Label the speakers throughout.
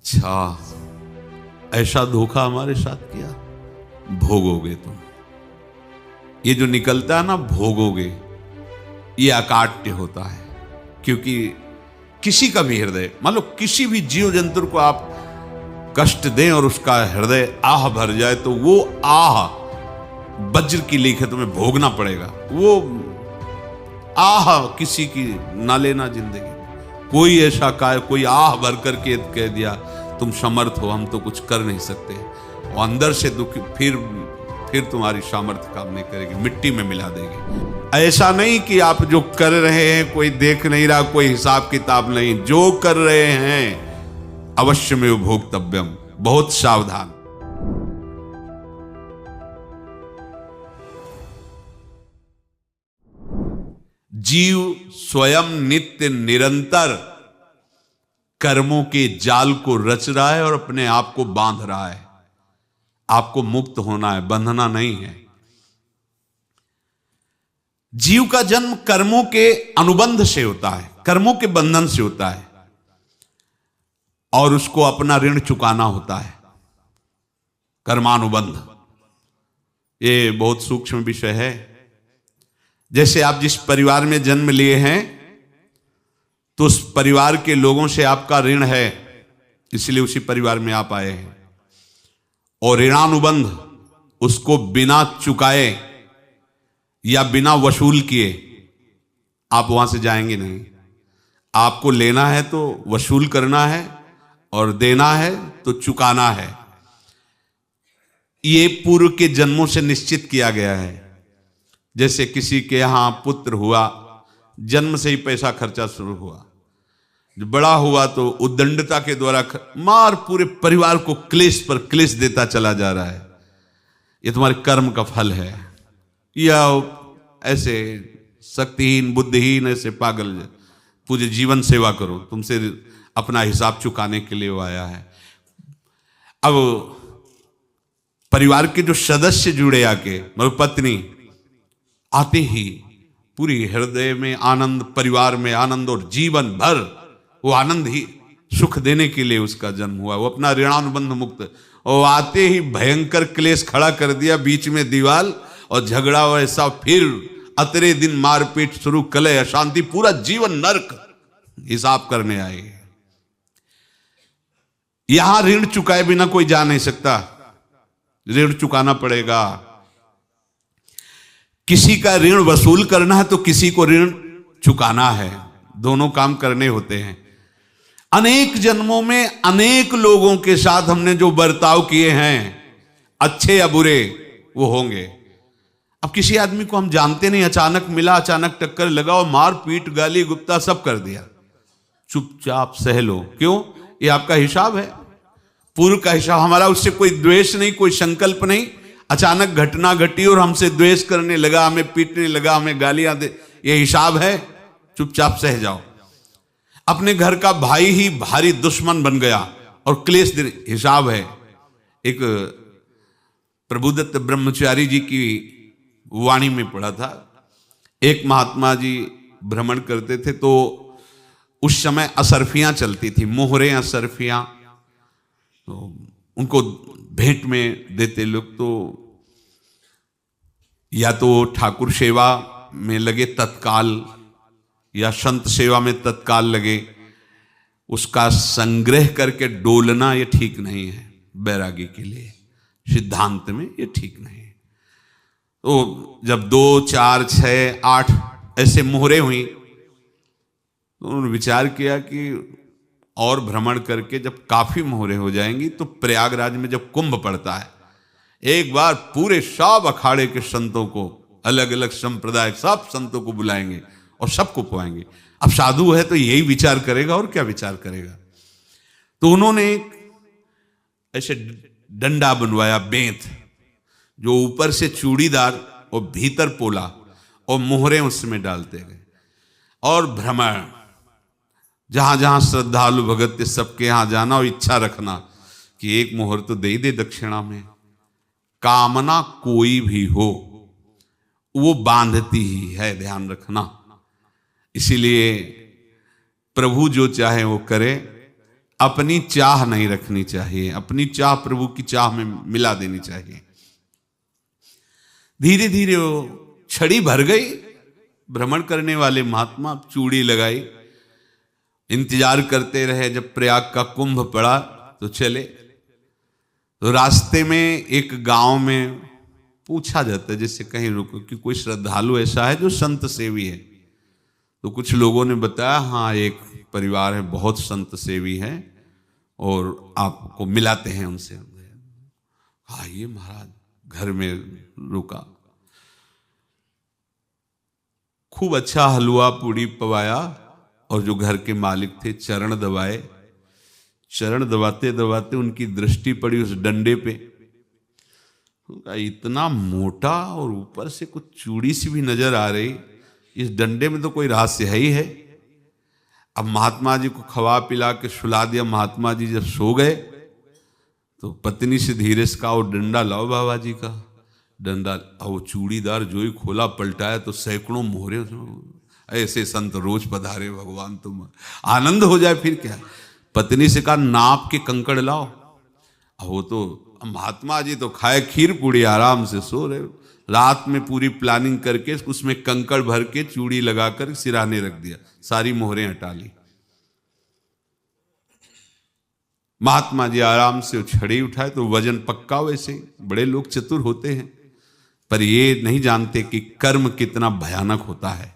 Speaker 1: अच्छा, ऐसा धोखा हमारे साथ किया, भोगोगे तुम। ये जो निकलता है ना भोगोगे, ये अकाट्य होता है। क्योंकि किसी का भी हृदय, मान लो किसी भी जीव जंतु को आप कष्ट दें और उसका हृदय आह भर जाए, तो वो आह वज्र की लीक है, तुम्हें भोगना पड़ेगा। वो आह किसी की ना लेना जिंदगी। कोई ऐसा कोई आह भर करके कह दिया तुम समर्थ हो, हम तो कुछ कर नहीं सकते, और अंदर से दुखी, फिर तुम्हारी सामर्थ्य काम नहीं करेगी, मिट्टी में मिला देगी। ऐसा नहीं कि आप जो कर रहे हैं कोई देख नहीं रहा, कोई हिसाब किताब नहीं, जो कर रहे हैं अवश्य में भोक्तव्यम, बहुत सावधान। जीव स्वयं नित्य निरंतर कर्मों के जाल को रच रहा है और अपने आप को बांध रहा है। आपको मुक्त होना है, बंधना नहीं है। जीव का जन्म कर्मों के अनुबंध से होता है, कर्मों के बंधन से होता है, और उसको अपना ऋण चुकाना होता है। कर्मानुबंध ये बहुत सूक्ष्म विषय है। जैसे आप जिस परिवार में जन्म लिए हैं, तो उस परिवार के लोगों से आपका ऋण है, इसलिए उसी परिवार में आप आए हैं। और ऋणानुबंध, उसको बिना चुकाए या बिना वसूल किए आप वहां से जाएंगे नहीं। आपको लेना है तो वसूल करना है, और देना है तो चुकाना है। ये पूर्व के जन्मों से निश्चित किया गया है। जैसे किसी के यहां पुत्र हुआ, जन्म से ही पैसा खर्चा शुरू हुआ, जो बड़ा हुआ तो उद्दंडता के द्वारा मार पूरे परिवार को क्लेश पर क्लेश देता चला जा रहा है। ये तुम्हारे कर्म का फल है। या ऐसे शक्तिहीन बुद्धिहीन ऐसे पागल पूरे जीवन सेवा करो, तुमसे अपना हिसाब चुकाने के लिए वो आया है। अब परिवार के जो सदस्य जुड़े आके, मतलब पत्नी आते ही पूरी हृदय में आनंद, परिवार में आनंद, और जीवन भर वो आनंद ही सुख देने के लिए उसका जन्म हुआ। वो अपना ऋणानुबंध मुक्त, और आते ही भयंकर क्लेश खड़ा कर दिया, बीच में दीवाल और झगड़ा वैसा, फिर अतरे दिन मारपीट शुरू, कलह अशांति, पूरा जीवन नरक हिसाब करने आए। यहां ऋण चुकाए बिना कोई जा नहीं सकता, ऋण चुकाना पड़ेगा। किसी का ऋण वसूल करना है तो किसी को ऋण चुकाना है, दोनों काम करने होते हैं। अनेक जन्मों में अनेक लोगों के साथ हमने जो बर्ताव किए हैं, अच्छे या बुरे, वो होंगे। अब किसी आदमी को हम जानते नहीं, अचानक मिला, अचानक टक्कर लगा और मार पीट गाली गुप्ता सब कर दिया, चुपचाप सह लो। क्यों? ये आपका हिसाब है, पूर्व का हिसाब। हमारा उससे कोई द्वेष नहीं, कोई संकल्प नहीं। अचानक घटना घटी और हमसे द्वेष करने लगा, हमें पीटने लगा, हमें गालियां दे, ये हिसाब है, चुपचाप सह जाओ। अपने घर का भाई ही भारी दुश्मन बन गया और क्लेश दे, हिसाब है। एक प्रभुदत्त ब्रह्मचारी जी की वाणी में पढ़ा था, एक महात्मा जी भ्रमण करते थे, तो उस समय असरफियां चलती थी, मोहरे असरफियां, तो उनको भेंट में देते लोग। तो या तो ठाकुर सेवा में लगे तत्काल, या संत सेवा में तत्काल लगे, उसका संग्रह करके डोलना ये ठीक नहीं है बैरागी के लिए, सिद्धांत में ये ठीक नहीं है। तो जब 2, 4, 6, 8 ऐसे मोहरे हुई, तो उन्होंने विचार किया कि और भ्रमण करके जब काफी मोहरे हो जाएंगी, तो प्रयागराज में जब कुंभ पड़ता है, एक बार पूरे सब अखाड़े के संतों को, अलग अलग संप्रदाय सब संतों को बुलाएंगे और सबको पुआएंगे। अब साधु है तो यही विचार करेगा, और क्या विचार करेगा। तो उन्होंने ऐसे डंडा बनवाया, बेंत, जो ऊपर से चूड़ीदार और भीतर पोला, और मोहरे उसमें डालते गए। और भ्रमण, जहां जहां श्रद्धालु भगत सबके यहां जाना और इच्छा रखना कि एक मोहर तो दे ही दे दक्षिणा में। कामना कोई भी हो वो बांधती ही है, ध्यान रखना। इसीलिए प्रभु जो चाहे वो करे, अपनी चाह नहीं रखनी चाहिए, अपनी चाह प्रभु की चाह में मिला देनी चाहिए। धीरे धीरे वो छड़ी भर गई। भ्रमण करने वाले महात्मा चूड़ी लगाई, इंतजार करते रहे। जब प्रयाग का कुंभ पड़ा तो चले। तो रास्ते में एक गांव में पूछा जाता है, जैसे कहीं रुको कि कोई श्रद्धालु ऐसा है जो संत सेवी है। तो कुछ लोगों ने बताया, हाँ एक परिवार है बहुत संत सेवी है और आपको मिलाते हैं उनसे। हाँ ये महाराज घर में रुका, खूब अच्छा हलवा पूड़ी पवाया और जो घर के मालिक थे चरण दबाए। चरण दबाते दबाते उनकी दृष्टि पड़ी उस डंडे पे। इतना मोटा और ऊपर से कुछ चूड़ी सी भी नजर आ रही, इस डंडे में तो कोई रहस्य है ही है। अब महात्मा जी को खवा पिला के सुला दिया। महात्मा जी जब सो गए तो पत्नी से धीरे से कहा, वो डंडा लाओ बाबा जी का डंडा। और वो चूड़ीदार जो ही खोला पलटाया तो सैकड़ों मोहरे। ऐसे संत रोज पधारे भगवान, तुम आनंद हो जाए फिर क्या। पत्नी से कहा नाप के कंकड़ लाओ। अब वो तो महात्मा जी तो खाए खीर पूड़ी, आराम से सो रहे। रात में पूरी प्लानिंग करके उसमें कंकड़ भर के चूड़ी लगाकर सिराने रख दिया, सारी मोहरें हटा ली। महात्मा जी आराम से छड़ी उठाए तो वजन पक्का। वैसे बड़े लोग चतुर होते हैं, पर ये नहीं जानते कि कर्म कितना भयानक होता है।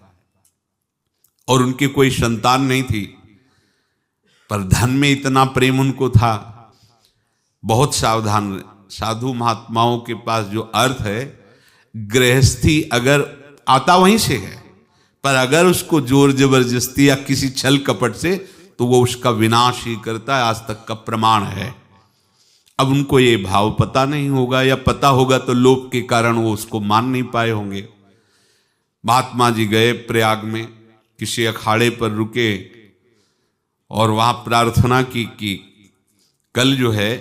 Speaker 1: और उनकी कोई संतान नहीं थी, पर धन में इतना प्रेम उनको था। बहुत सावधान। साधु महात्माओं के पास जो अर्थ है, गृहस्थी अगर आता वहीं से है, पर अगर उसको जोर जबरदस्ती या किसी छल कपट से, तो वो उसका विनाश ही करता है। आज तक का प्रमाण है। अब उनको ये भाव पता नहीं होगा, या पता होगा तो लोभ के कारण वो उसको मान नहीं पाए होंगे। महात्मा जी गए प्रयाग में, किसी अखाड़े पर रुके और वहां प्रार्थना की कि कल जो है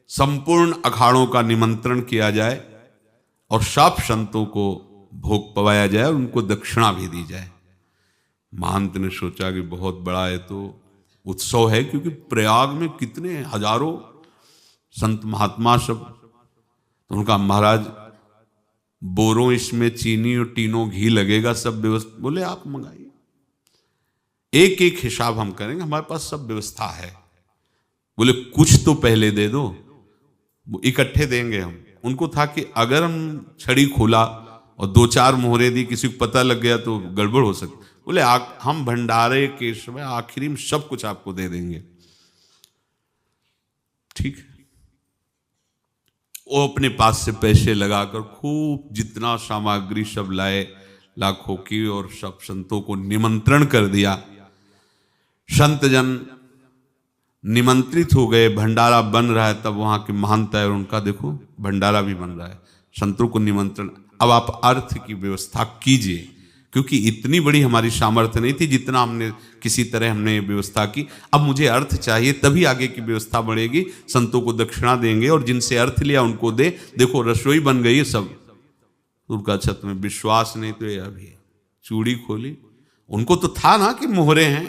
Speaker 1: संपूर्ण अखाड़ों का निमंत्रण किया जाए और सब संतों को भोग पवाया जाए और उनको दक्षिणा भी दी जाए। महंत ने सोचा कि बहुत बड़ा है तो उत्सव है, क्योंकि प्रयाग में कितने हजारों संत महात्मा सब। तो उनका महाराज बोरों इसमें चीनी और टीनों घी लगेगा, सब व्यवस्था। बोले आप मंगाइए, एक एक हिसाब हम करेंगे, हमारे पास सब व्यवस्था है। बोले कुछ तो पहले दे दो, इकट्ठे देंगे हम। उनको था कि अगर हम छड़ी खोला और दो चार मोहरे दी, किसी को पता लग गया तो गड़बड़ हो सकती। बोले हम भंडारे के समय आखिरी में सब कुछ आपको दे देंगे। ठीक है। वो अपने पास से पैसे लगाकर खूब जितना सामग्री सब लाए, लाखों की, और सब संतों को निमंत्रण कर दिया। संत जन निमंत्रित हो गए, भंडारा बन रहा है। तब वहां के महंत है और उनका देखो भंडारा भी बन रहा है, संतों को निमंत्रण। अब आप अर्थ की व्यवस्था कीजिए, क्योंकि इतनी बड़ी हमारी सामर्थ्य नहीं थी जितना हमने किसी तरह हमने व्यवस्था की। अब मुझे अर्थ चाहिए, तभी आगे की व्यवस्था बढ़ेगी। संतों को दक्षिणा देंगे और जिनसे अर्थ लिया उनको दे। देखो रसोई बन गई है सब। उनका छत में विश्वास नहीं तो ये अभी चूड़ी खोली। उनको तो था ना कि मोहरे हैं,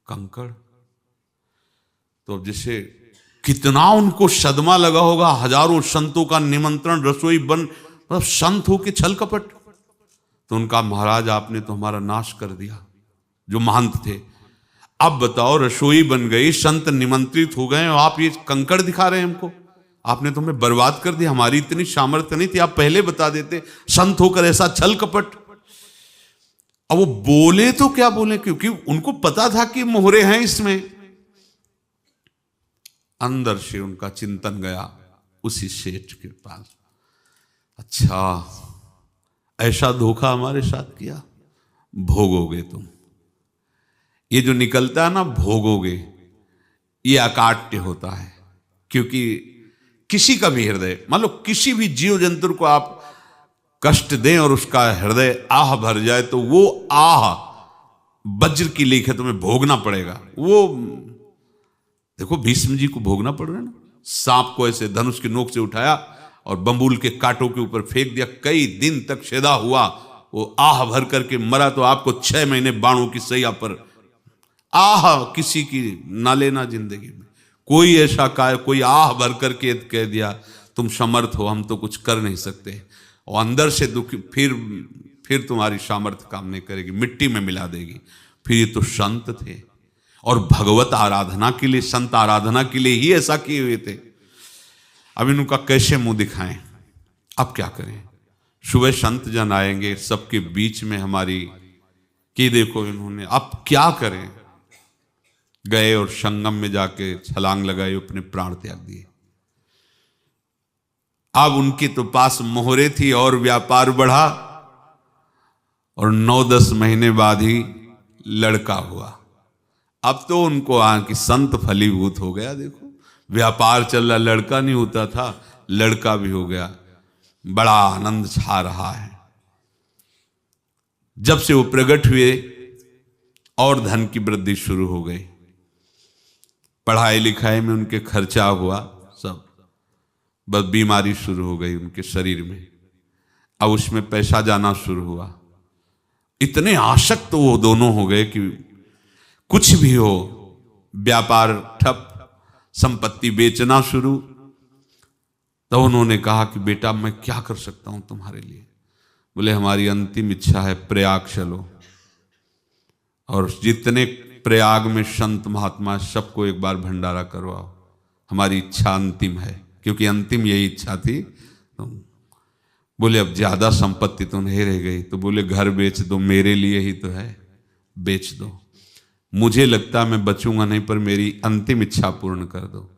Speaker 1: कंकड़। तो अब जैसे कितना उनको सदमा लगा होगा। हजारों संतों का निमंत्रण, रसोई बन, मतलब संत हो के छल कपट। तो उनका महाराज आपने तो हमारा नाश कर दिया, जो महंत थे। अब बताओ रसोई बन गई, संत निमंत्रित हो गए और आप ये कंकड़ दिखा रहे हैं हमको। आपने तो हमें बर्बाद कर दिया, हमारी इतनी सामर्थ्य नहीं थी, आप पहले बता देते। संत होकर ऐसा छल कपट। अब वो बोले तो क्या बोले, क्योंकि उनको पता था कि मोहरे हैं इसमें। अंदर से उनका चिंतन गया उसी सेठ के पास, अच्छा ऐसा धोखा हमारे साथ किया, भोगोगे तुम। ये जो निकलता है ना भोगोगे, ये अकाट्य होता है। क्योंकि किसी का भी हृदय, मान लो किसी भी जीव जंतु को आप कष्ट दें और उसका हृदय आह भर जाए, तो वो आह वज्र की लेख है, तुम्हें भोगना पड़ेगा। वो देखो भीष्म जी को भोगना पड़ रहा है ना। सांप को ऐसे धनुष की नोक से उठाया और बंबूल के कांटों के ऊपर फेंक दिया, कई दिन तक सेदा हुआ, वो आह भर करके मरा। तो आपको 6 महीने बाणों की सैया पर आह किसी की ना लेना जिंदगी में। कोई ऐसा कोई आह भर करके कह दिया तुम समर्थ हो, हम तो कुछ कर नहीं सकते, और अंदर से दुखी, फिर तुम्हारी सामर्थ्य काम नहीं करेगी, मिट्टी में मिला देगी। फिर ये तो संत थे और भगवत आराधना के लिए, संत आराधना के लिए ही ऐसा किए हुए थे। अब इनका कैसे मुंह दिखाएं, अब क्या करें। सुबह संत जन आएंगे, सबके बीच में हमारी कि देखो इन्होंने, अब क्या करें। गए और संगम में जाके छलांग लगाई, अपने प्राण त्याग दिए। अब उनके तो पास मोहरे थी और व्यापार बढ़ा, और 9-10 महीने बाद ही लड़का हुआ। अब तो उनको कि संत फलीभूत हो गया। देखो व्यापार चल रहा, लड़का नहीं होता था, लड़का भी हो गया, बड़ा आनंद छा रहा है। जब से वो प्रकट हुए और धन की वृद्धि शुरू हो गई, पढ़ाई लिखाई में उनके खर्चा हुआ सब, बस बीमारी शुरू हो गई उनके शरीर में। अब उसमें पैसा जाना शुरू हुआ। इतने आसक्त तो वो दोनों हो गए कि कुछ भी हो, व्यापार ठप, संपत्ति बेचना शुरू। तो उन्होंने कहा कि बेटा मैं क्या कर सकता हूं तुम्हारे लिए। बोले हमारी अंतिम इच्छा है, प्रयाग चलो, और जितने प्रयाग में संत महात्मा सबको एक बार भंडारा करवाओ, हमारी इच्छा अंतिम है। क्योंकि अंतिम यही इच्छा थी। तो बोले अब ज्यादा संपत्ति तो नहीं रह गई, तो बोले घर बेच दो, मेरे लिए ही तो है, बेच दो। मुझे लगता मैं बचूंगा नहीं, पर मेरी अंतिम इच्छा पूर्ण कर दो।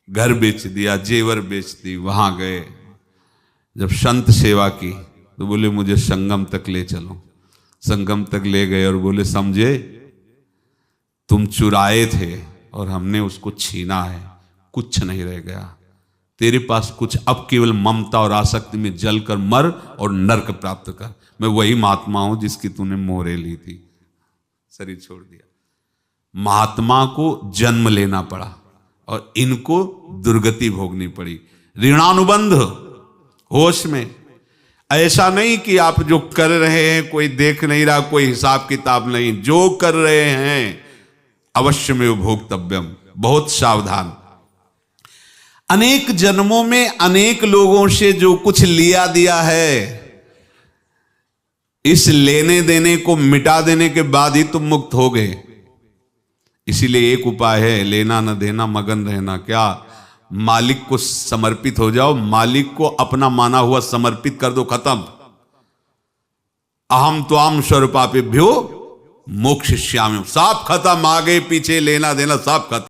Speaker 1: घर बेच दिया, जेवर बेच दी। वहां गए, जब संत सेवा की तो बोले मुझे संगम तक ले चलो। संगम तक ले गए और बोले समझे तुम चुराए थे और हमने उसको छीना है, कुछ नहीं रह गया तेरे पास कुछ, अब केवल ममता और आसक्ति में जलकर मर और नरक प्राप्त कर। मैं वही महात्मा हूं जिसकी तूने मोहरे ली थी, शरीर छोड़ दिया। महात्मा को जन्म लेना पड़ा और इनको दुर्गति भोगनी पड़ी। ऋणानुबंध होश में, ऐसा नहीं कि आप जो कर रहे हैं कोई देख नहीं रहा, कोई हिसाब किताब नहीं, जो कर रहे हैं अवश्य में भोक्तव्यम। बहुत सावधान। अनेक जन्मों में अनेक लोगों से जो कुछ लिया दिया है, इस लेने देने को मिटा देने के बाद ही तुम मुक्त हो गए। इसीलिए एक उपाय है, लेना न देना, मगन रहना। क्या? मालिक को समर्पित हो जाओ, मालिक को अपना माना हुआ समर्पित कर दो, खत्म। अहम त्वाम स्वरूपापेभ्यो मोक्षयिष्यामि, सब खत्म। आगे पीछे लेना देना सब खत्म।